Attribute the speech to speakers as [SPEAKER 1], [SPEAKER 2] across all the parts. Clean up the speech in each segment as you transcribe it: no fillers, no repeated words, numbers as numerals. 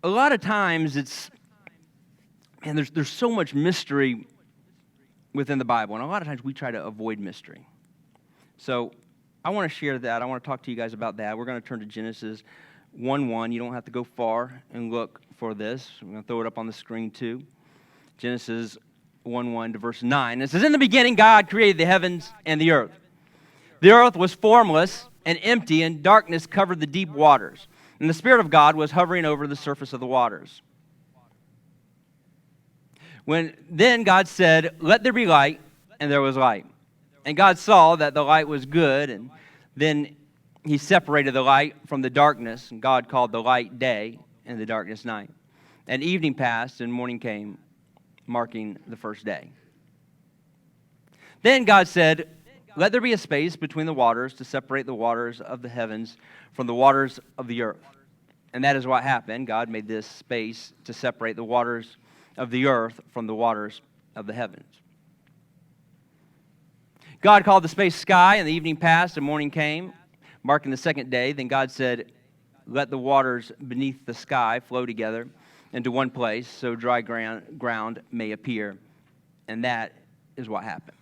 [SPEAKER 1] a lot of times there's so much mystery within the Bible, and a lot of times we try to avoid mystery. So I want to share that. I want to talk to you guys about that. We're going to turn to Genesis 1:1. You don't have to go far and look for this. I'm going to throw it up on the screen too. Genesis 1:1 to verse 9. It says, "In the beginning God created the heavens and the earth. The earth was formless and empty, and darkness covered the deep waters. And the Spirit of God was hovering over the surface of the waters. Then God said, 'Let there be light,' and there was light. And God saw that the light was good, and then he separated the light from the darkness, and God called the light day and the darkness night. And evening passed, and morning came, marking the first day. Then God said, 'Let there be a space between the waters to separate the waters of the heavens from the waters of the earth.' And that is what happened. God made this space to separate the waters of the earth from the waters of the heavens. God called the space sky, and the evening passed, and morning came, marking the second day. Then God said, 'Let the waters beneath the sky flow together into one place, so dry ground may appear.' And that is what happened."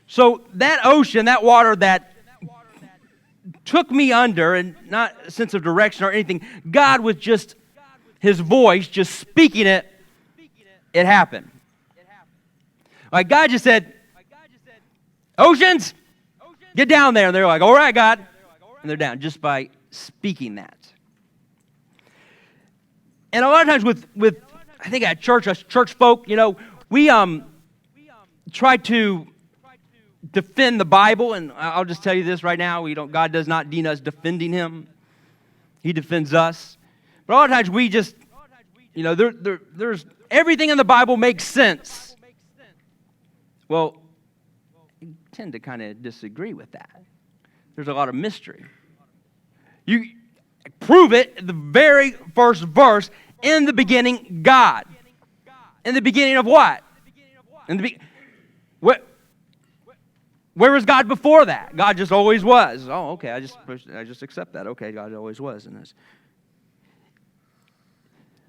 [SPEAKER 1] So that ocean, that water that took me under, and not a sense of direction or anything, God with just his voice, just speaking it, it happened. Like God just said, "Oceans, get down there." And they're like, "All right, God." And they're down just by speaking that. And a lot of times with I think at church, us church folk, we try to defend the Bible, and I'll just tell you this right now: God does not deem us defending Him; He defends us. But a lot of times we just, there's everything in the Bible makes sense. Well, I tend to kind of disagree with that. There's a lot of mystery. You prove it in the very first verse. In the beginning, God. In the beginning of what? Where was God before that? God just always was. Oh, okay. I just accept that. Okay, God always was in this.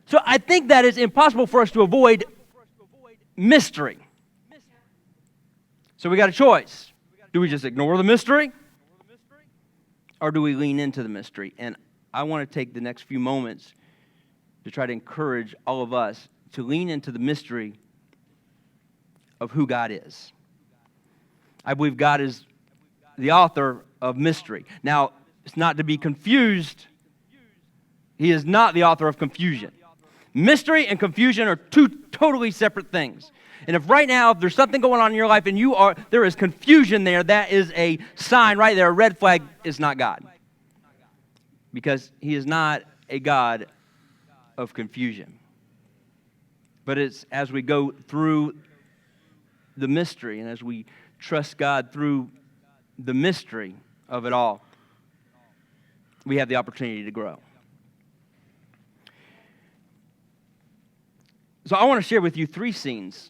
[SPEAKER 1] So I think that it's impossible for us to avoid mystery. So we got a choice. Do we just ignore the mystery? Or do we lean into the mystery? And I want to take the next few moments to try to encourage all of us to lean into the mystery of who God is. I believe God is the author of mystery. Now, it's not to be confused. He is not the author of confusion. Mystery and confusion are two totally separate things. And if right now, if there's something going on in your life and there is confusion there, that is a sign right there, a red flag. Is not God. Because He is not a God of confusion. But it's as we go through the mystery and as we trust God through the mystery of it all, we have the opportunity to grow. So I want to share with you 3 scenes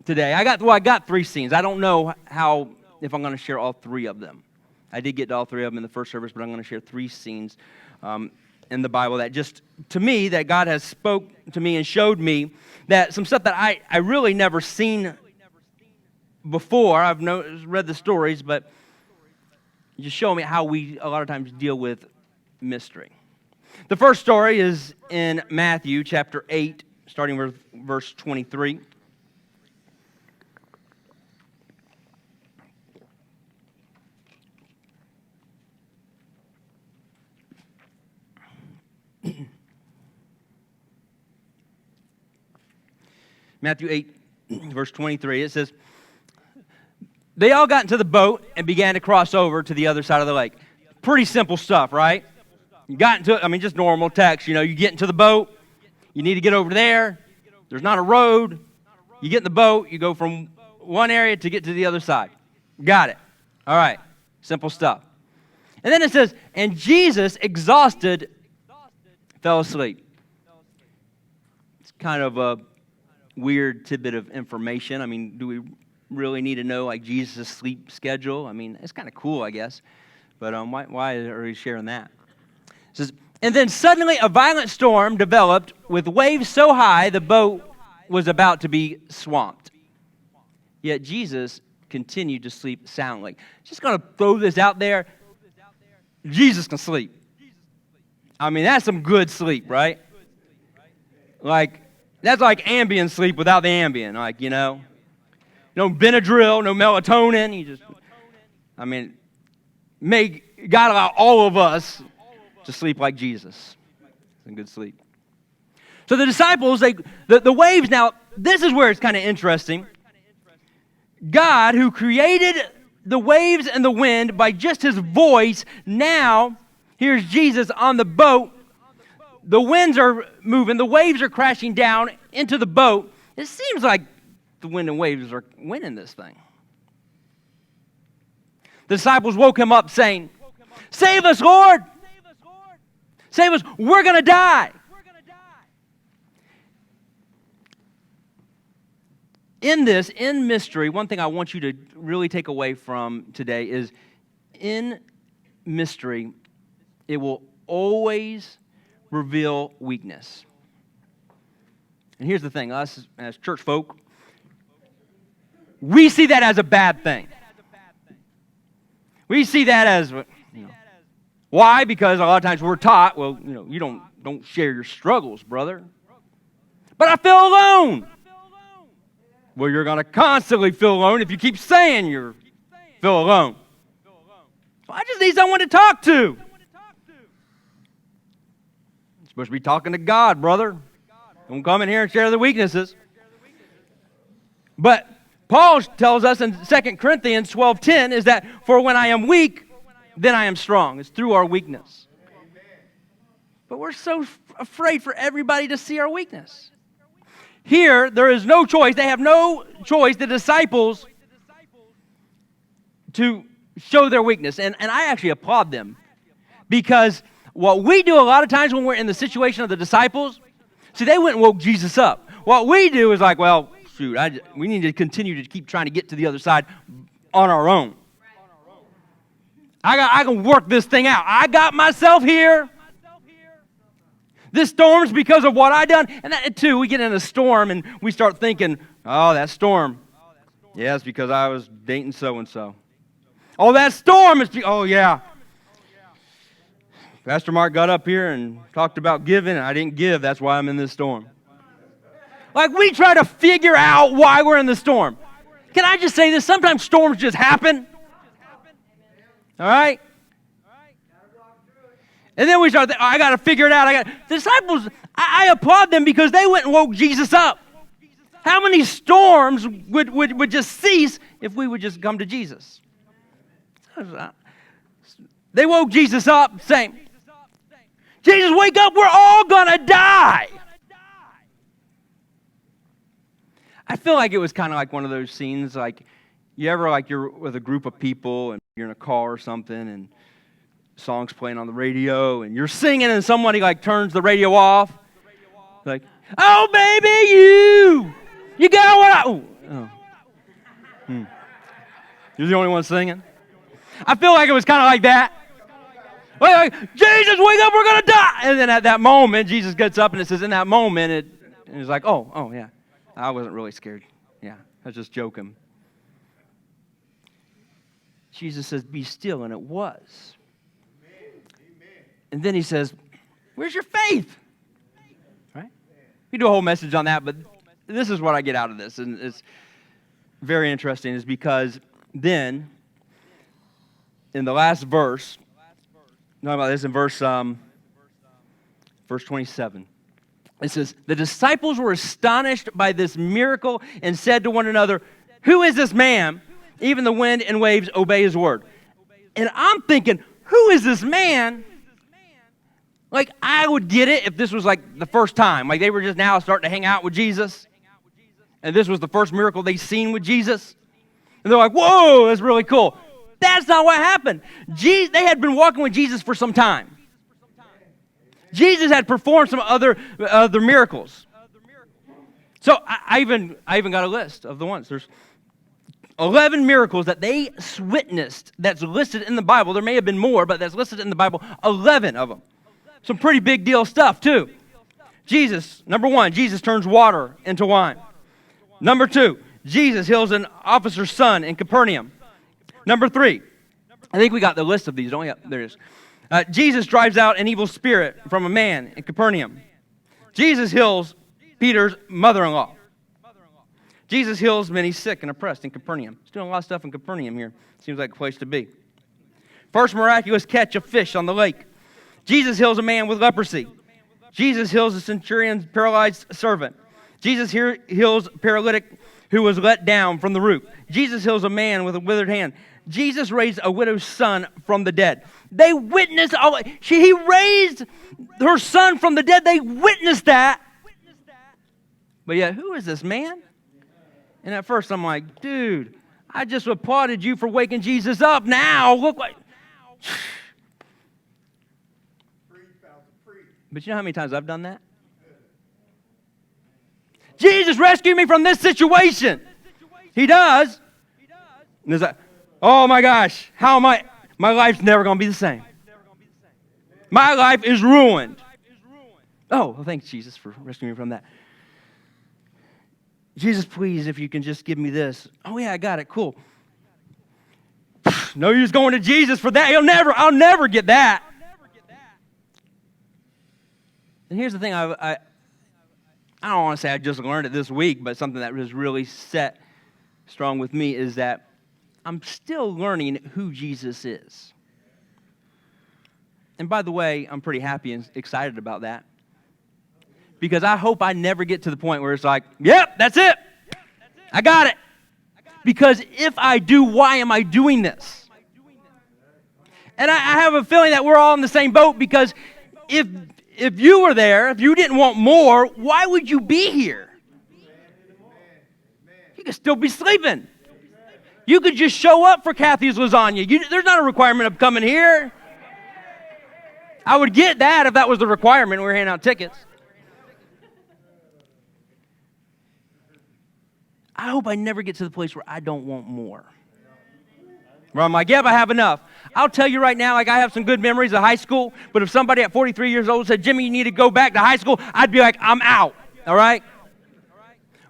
[SPEAKER 1] today. I got 3 scenes. I don't know if I'm going to share all 3 of them. I did get to all 3 of them in the first service, but I'm going to share 3 scenes in the Bible that just, to me, that God has spoke to me and showed me that some stuff that I really never seen before. I've read the stories, but just show me how we a lot of times deal with mystery. The first story is in Matthew chapter 8, starting with verse 23. Matthew 8, verse 23, it says, "They all got into the boat and began to cross over to the other side of the lake." Pretty simple stuff, right? You got into it, just normal text. You get into the boat, you need to get over there. There's not a road. You get in the boat, you go from one area to get to the other side. Got it. All right. Simple stuff. And then it says, "And Jesus, exhausted, fell asleep." It's kind of a weird tidbit of information. Do we really need to know Jesus' sleep schedule? It's kind of cool, I guess. But why are we sharing that? It says, And then suddenly a violent storm developed with waves so high the boat was about to be swamped. Yet Jesus continued to sleep soundly. Just going to throw this out there. Jesus can sleep. I mean, that's some good sleep, right? Like, that's like Ambien sleep without the Ambien, like, you know. No Benadryl, no melatonin. You just, I mean, God allow all of us to sleep like Jesus. Some good sleep. So the disciples, the waves now, this is where it's kind of interesting. God, who created the waves and the wind by just his voice, now, here's Jesus on the boat. The winds are moving, the waves are crashing down into the boat. It seems like the wind and waves are winning this thing. The disciples woke him up saying, "Save us, Lord! Save us, we're going to die!" In mystery, one thing I want you to really take away from today is in mystery, it will always reveal weakness. And here's the thing, us as church folk, we see that as a bad thing. We see that as, why? Because a lot of times we're taught, well, you don't share your struggles, brother. But I feel alone. Well, you're going to constantly feel alone if you keep saying you feel alone. Well, I just need someone to talk to. You're supposed to be talking to God, brother. Don't come in here and share the weaknesses. But Paul tells us in 2 Corinthians 12:10 is that, for when I am weak, then I am strong. It's through our weakness. But we're so afraid for everybody to see our weakness. Here, there is no choice. They have no choice, the disciples, to show their weakness. And I actually applaud them. Because what we do a lot of times when we're in the situation of the disciples, see, they went and woke Jesus up. What we do is like, well, shoot, we need to continue to keep trying to get to the other side on our own. I can work this thing out. I got myself here. This storm's because of what I done. And that too, we get in a storm and we start thinking, oh, that storm. Yeah, it's because I was dating so-and-so. Oh, that storm is, oh yeah. Pastor Mark got up here and talked about giving, and I didn't give. That's why I'm in this storm. Like, we try to figure out why we're in the storm. Can I just say this? Sometimes storms just happen. All right? And then we start, I got to figure it out. The disciples, I applaud them because they went and woke Jesus up. How many storms would just cease if we would just come to Jesus? They woke Jesus up saying, Jesus, wake up, we're all going to die. I feel like it was kind of like one of those scenes, like you ever, like you're with a group of people and you're in a car or something and songs playing on the radio and you're singing and somebody like turns the radio off. Like, oh baby, you got what You're the only one singing? I feel like it was kind of like that. Like, Jesus, wake up, we're going to die. And then at that moment, Jesus gets up and it says, in that moment, it's like, oh yeah, I wasn't really scared. Yeah, I was just joking. Jesus says, be still, and it was. And then he says, where's your faith? Right? We do a whole message on that, but this is what I get out of this, and it's very interesting, is because then, in the last verse, talking about this in verse 27, it says, the disciples were astonished by this miracle and said to one another, who is this man? Even the wind and waves obey his word. And I'm thinking, who is this man? Like, I would get it if this was like the first time. Like, they were just now starting to hang out with Jesus. And this was the first miracle they'd seen with Jesus. And they're like, whoa, that's really cool. That's not what happened. They had been walking with Jesus for some time. Jesus had performed some other miracles. So I even got a list of the ones. There's 11 miracles that they witnessed that's listed in the Bible. There may have been more, but that's listed in the Bible. 11 of them. Some pretty big deal stuff, too. Jesus, number one, Jesus turns water into wine. Number two, Jesus heals an officer's son in Capernaum. Number three, I think we got the list of these, don't we? There it is. Jesus drives out an evil spirit from a man in Capernaum. Jesus heals Peter's mother-in-law. Jesus heals many sick and oppressed in Capernaum. He's doing a lot of stuff in Capernaum here. Seems like a place to be. First miraculous catch of fish on the lake. Jesus heals a man with leprosy. Jesus heals a centurion's paralyzed servant. Jesus heals a paralytic who was let down from the roof. Jesus heals a man with a withered hand. Jesus raised a widow's son from the dead. They witnessed, he raised her son from the dead. They witnessed that. But yet, who is this man? And at first I'm like, dude, I just applauded you for waking Jesus up. Now, look like... But you know how many times I've done that? Jesus, rescue me from this situation. He does. And there's like, oh my gosh, how am I? My life's never going to be the same. My life is ruined. Oh, well, thanks, Jesus, for rescuing me from that. Jesus, please, if you can just give me this. Oh, yeah, I got it. Cool. No use going to Jesus for that. I'll never get that. And here's the thing. I don't want to say I just learned it this week, but something that was really set strong with me is that I'm still learning who Jesus is. And by the way, I'm pretty happy and excited about that. Because I hope I never get to the point where it's like, yep, that's it. I got it. Because if I do, why am I doing this? And I have a feeling that we're all in the same boat, because if you were there, if you didn't want more, why would you be here? You could still be sleeping. You could just show up for Kathy's lasagna. There's not a requirement of coming here. I would get that if that was the requirement. We were handing out tickets. I hope I never get to the place where I don't want more. Where I'm like, yep, I have enough. I'll tell you right now, like, I have some good memories of high school, but if somebody at 43 years old said, Jimmy, you need to go back to high school, I'd be like, I'm out, all right?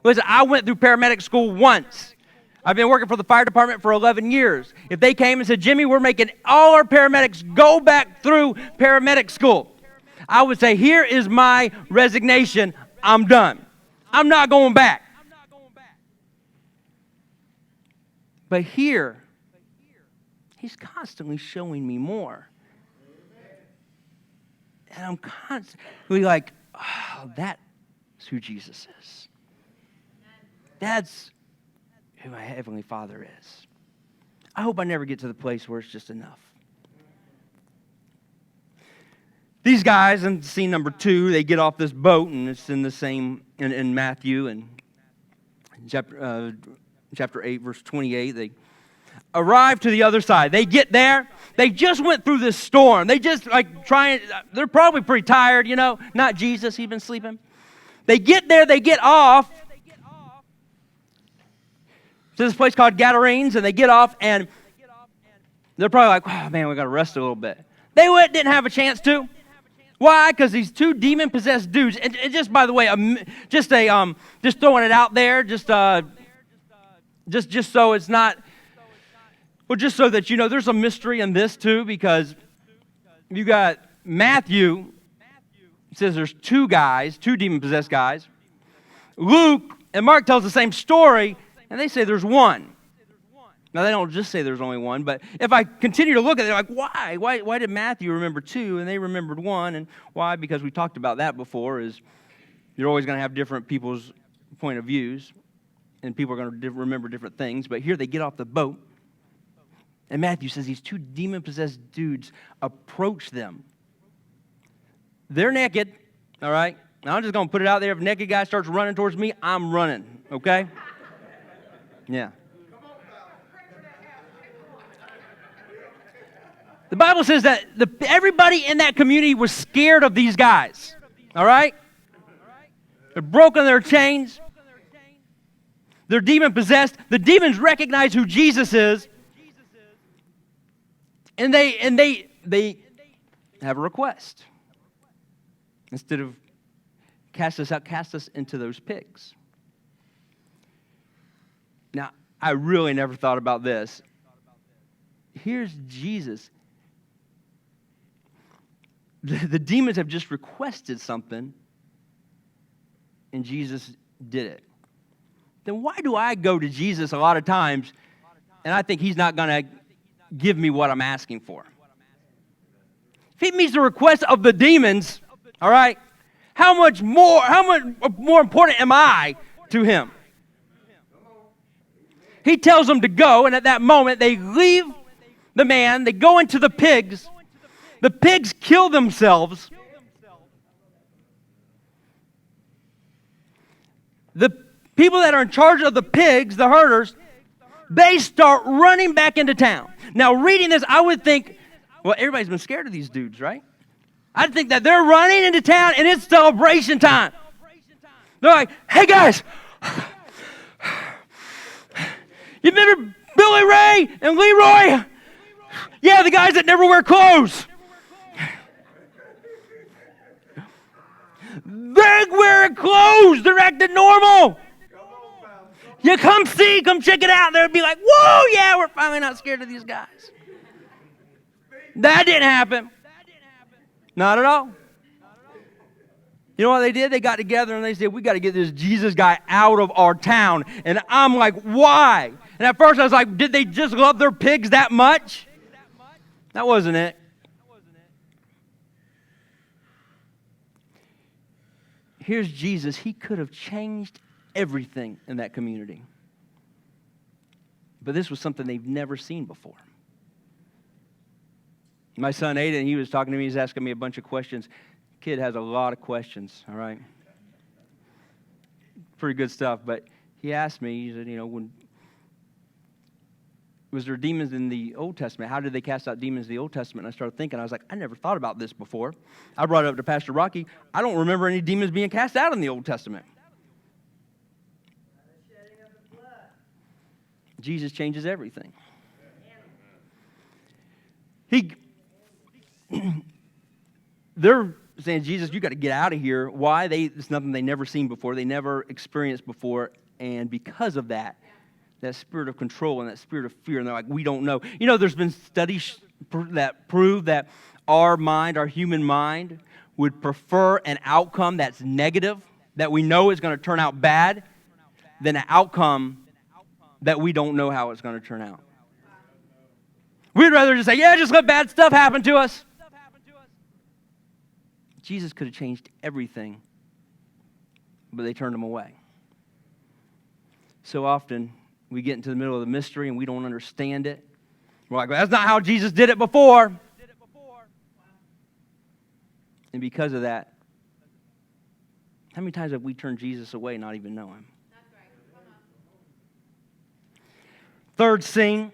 [SPEAKER 1] Listen, I went through paramedic school once. I've been working for the fire department for 11 years. If they came and said, Jimmy, we're making all our paramedics go back through paramedic school, I would say, here is my resignation. I'm done. I'm not going back. But here, he's constantly showing me more. And I'm constantly like, oh, that's who Jesus is. That's who my Heavenly Father is. I hope I never get to the place where it's just enough. These guys in scene number 2, they get off this boat, and it's in the same, in Matthew, and chapter 8, verse 28, they arrive to the other side. They get there. They just went through this storm. They just they're probably pretty tired, Not Jesus, he's been sleeping. They get there, they get off to this place called Gadarenes, and they get off, and they're probably like, oh man, we got to rest a little bit. They didn't have a chance to. Why? Because these 2 demon-possessed dudes, and just by the way, just throwing it out there, just so it's not, well, just so that there's a mystery in this too, because you got Matthew, says there's 2 demon-possessed guys. Luke and Mark tells the same story, and they say there's 1. Now, they don't just say there's only 1, but if I continue to look at it, they're like, why? Why did Matthew remember 2 and they remembered 1? And why? Because we talked about that before, is you're always going to have different people's point of views, and people are going to remember different things. But here they get off the boat, and Matthew says these 2 demon-possessed dudes approach them. They're naked, all right? Now, I'm just going to put it out there. If a naked guy starts running towards me, I'm running, okay? Yeah. The Bible says that everybody in that community was scared of these guys, all right? They're broken their chains. They're demon-possessed. The demons recognize who Jesus is. And they have a request. Instead of cast us out, cast us into those pigs. Now, I really never thought about this. Here's Jesus. The demons have just requested something, and Jesus did it. Then why do I go to Jesus a lot of times, and I think he's not going to give me what I'm asking for? If he meets the request of the demons, all right, how much more important am I to him? He tells them to go, and at that moment, they leave the man, they go into the pigs. The pigs kill themselves. The people that are in charge of the pigs, the herders, they start running back into town. Now, reading this, I would think, well, everybody's been scared of these dudes, right? I'd think that they're running into town and it's celebration time. They're like, hey guys, you remember Billy Ray and Leroy? Yeah, the guys that never wear clothes. They're wearing clothes. They're acting normal. You come check it out. They'll be like, whoa, yeah, we're finally not scared of these guys. That didn't happen. Not at all. You know what they did? They got together and they said, we got to get this Jesus guy out of our town. And I'm like, why? And at first I was like, did they just love their pigs that much? That wasn't it. Here's Jesus. He could have changed everything in that community. But this was something they've never seen before. My son Aiden, he was talking to me. He's asking me a bunch of questions. Kid has a lot of questions, all right? Pretty good stuff. But he asked me, he said, was there demons in the Old Testament? How did they cast out demons in the Old Testament? And I started thinking, I was like, I never thought about this before. I brought it up to Pastor Rocky. I don't remember any demons being cast out in the Old Testament. Jesus changes everything. They're saying, Jesus, you got to get out of here. Why? It's nothing they never seen before. They never experienced before. And because of that spirit of control and that spirit of fear, and they're like, we don't know. There's been studies that prove that our human mind, would prefer an outcome that's negative, that we know is going to turn out bad, than an outcome that we don't know how it's going to turn out. We'd rather just say, yeah, just let bad stuff happen to us. Jesus could have changed everything, but they turned him away. So often, we get into the middle of the mystery and we don't understand it. We're like, that's not how Jesus did it before. And because of that, how many times have we turned Jesus away and not even know him? Third scene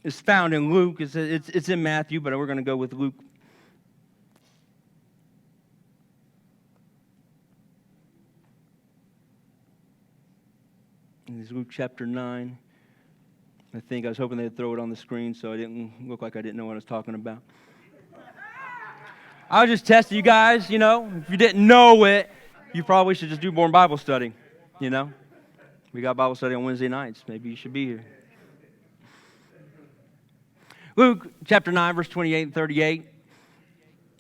[SPEAKER 1] is found in Luke. It's in Matthew, but we're going to go with Luke. It's Luke chapter 9. I was hoping they'd throw it on the screen so I didn't look like I didn't know what I was talking about. I was just testing you guys, If you didn't know it, you probably should just do more Bible study, We got Bible study on Wednesday nights. Maybe you should be here. Luke chapter 9, verse 28 and 38.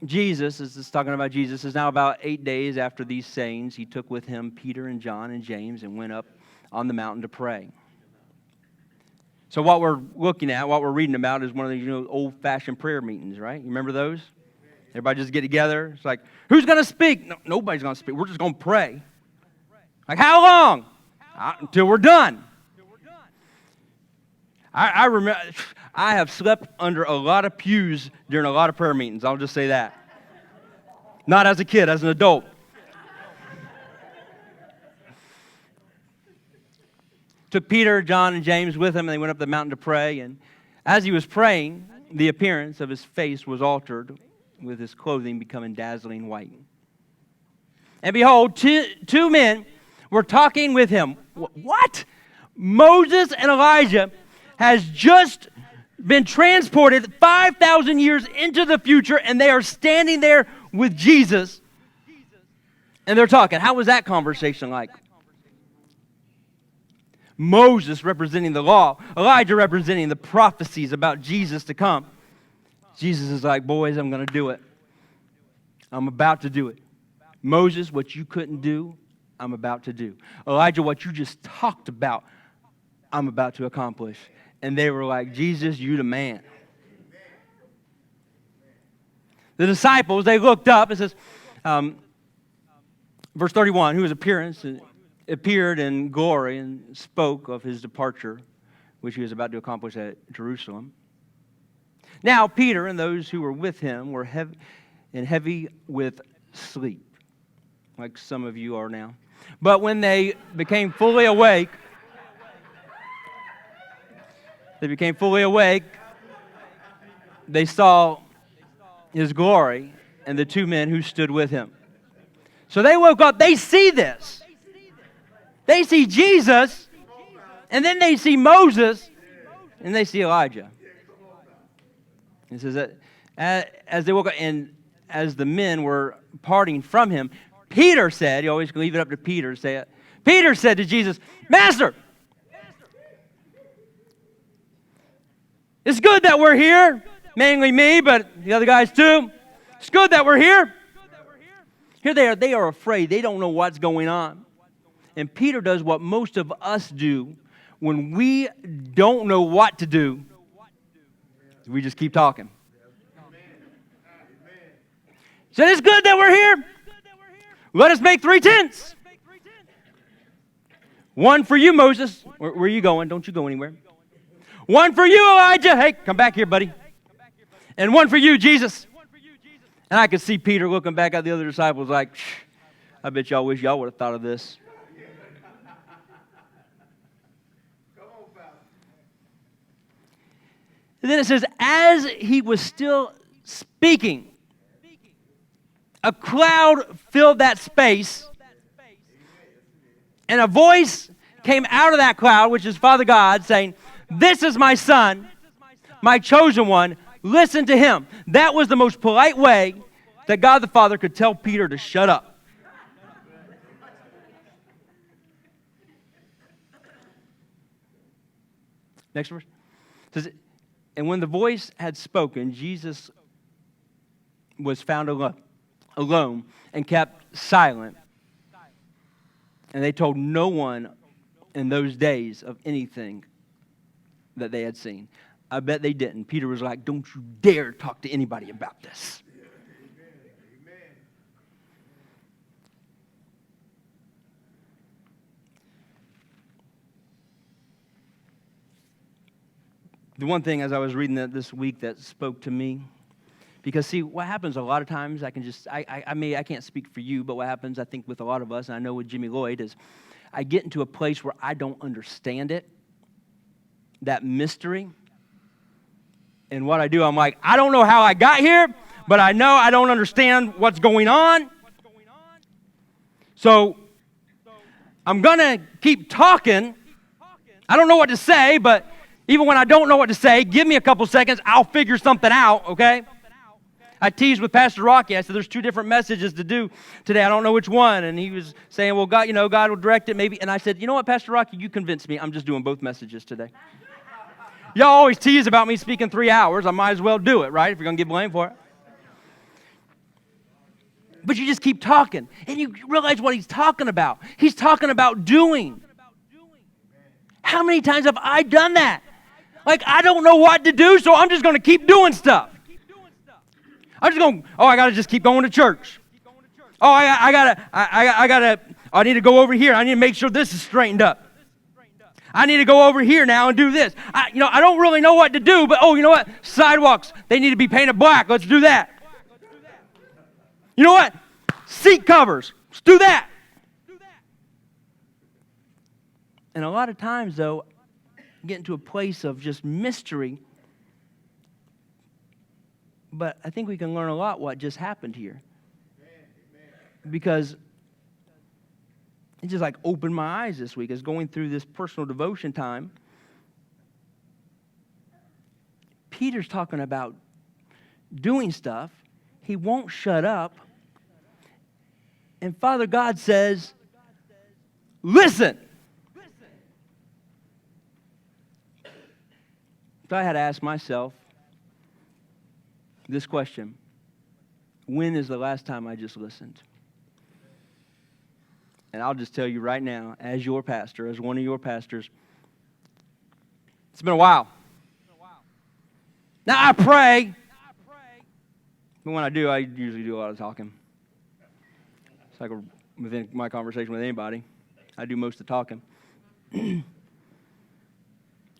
[SPEAKER 1] Jesus, this is talking about Jesus, is now about 8 days after these sayings. He took with him Peter and John and James and went up on the mountain to pray. So what we're looking at, what we're reading about is one of these old-fashioned prayer meetings, right? You remember those? Everybody just get together. It's like, who's going to speak? No, nobody's going to speak. We're just going to pray. Like, how long? Until we're done. I remember, I have slept under a lot of pews during a lot of prayer meetings. I'll just say that. Not as a kid, as an adult. Took Peter, John, and James with him, and they went up the mountain to pray. And as he was praying, the appearance of his face was altered, with his clothing becoming dazzling white. And behold, two men were talking with him. What? Moses and Elijah has just been transported 5,000 years into the future, and they are standing there with Jesus, and they're talking. How was that conversation like? Moses representing the law, Elijah representing the prophecies about Jesus to come. Jesus is like, boys, I'm going to do it. I'm about to do it. Moses, what you couldn't do, I'm about to do. Elijah, what you just talked about, I'm about to accomplish. And they were like, Jesus, you the man. The disciples, they looked up. It says, verse 31, whose appearance appeared in glory and spoke of his departure, which he was about to accomplish at Jerusalem. Now Peter and those who were with him were heavy with sleep, like some of you are now. But when they became fully awake, they saw his glory and the two men who stood with him. So they woke up, they see this. They see Jesus, and then they see Moses, and they see Elijah. It says that as they woke up, and as the men were parting from him, Peter said, you always leave it up to Peter to say it. Peter said to Jesus, Master, it's good that we're here, mainly me, but the other guys too. It's good that we're here. Here they are afraid. They don't know what's going on. And Peter does what most of us do when we don't know what to do. We just keep talking. So it's good that we're here. Let us make 3 tents. One for you, Moses. Where are you going? Don't you go anywhere. One for you, Elijah. Hey, come back here, buddy. And one for you, Jesus. And I could see Peter looking back at the other disciples like, I bet y'all wish y'all would have thought of this. And then it says, as he was still speaking, a cloud filled that space, and a voice came out of that cloud, which is Father God, saying, this is my son, my chosen one. Listen to him. That was the most polite way that God the Father could tell Peter to shut up. Next verse. It says, and when the voice had spoken, Jesus was found alone and kept silent. And they told no one in those days of anything that they had seen. I bet they didn't. Peter was like, don't you dare talk to anybody about this. Amen. The one thing as I was reading that this week that spoke to me, because see, what happens a lot of times, I can't speak for you, but what happens, I think, with a lot of us, and I know with Jimmy Lloyd, is I get into a place where I don't understand it, that mystery. And what I do, I'm like, I don't know how I got here, but I know I don't understand what's going on. So I'm going to keep talking. I don't know what to say, but even when I don't know what to say, give me a couple seconds, I'll figure something out, okay? I teased with Pastor Rocky. I said, there's 2 different messages to do today. I don't know which one. And he was saying, well, God, God will direct it maybe. And I said, you know what, Pastor Rocky, you convinced me. I'm just doing both messages today. Y'all always tease about me speaking 3 hours. I might as well do it, right, if you're going to get blamed for it. But you just keep talking, and you realize what he's talking about. He's talking about doing. How many times have I done that? Like, I don't know what to do, so I'm just going to keep doing stuff. I'm just going, I got to just keep going to church. Oh, I need to go over here. I need to make sure this is straightened up. I need to go over here now and do this. I don't really know what to do, but you know what? Sidewalks, they need to be painted black. Let's do that. You know what? Seat covers. Let's do that. And a lot of times, though, get into a place of just mystery. But I think we can learn a lot what just happened here. Because it just like opened my eyes this week as going through this personal devotion time. Peter's talking about doing stuff. He won't shut up. And Father God says, listen. So I had to ask myself this question. When is the last time I just listened? And I'll just tell you right now, as your pastor, as one of your pastors, it's been a while. Now I pray. But when I do, I usually do a lot of talking. It's like within my conversation with anybody, I do most of the talking.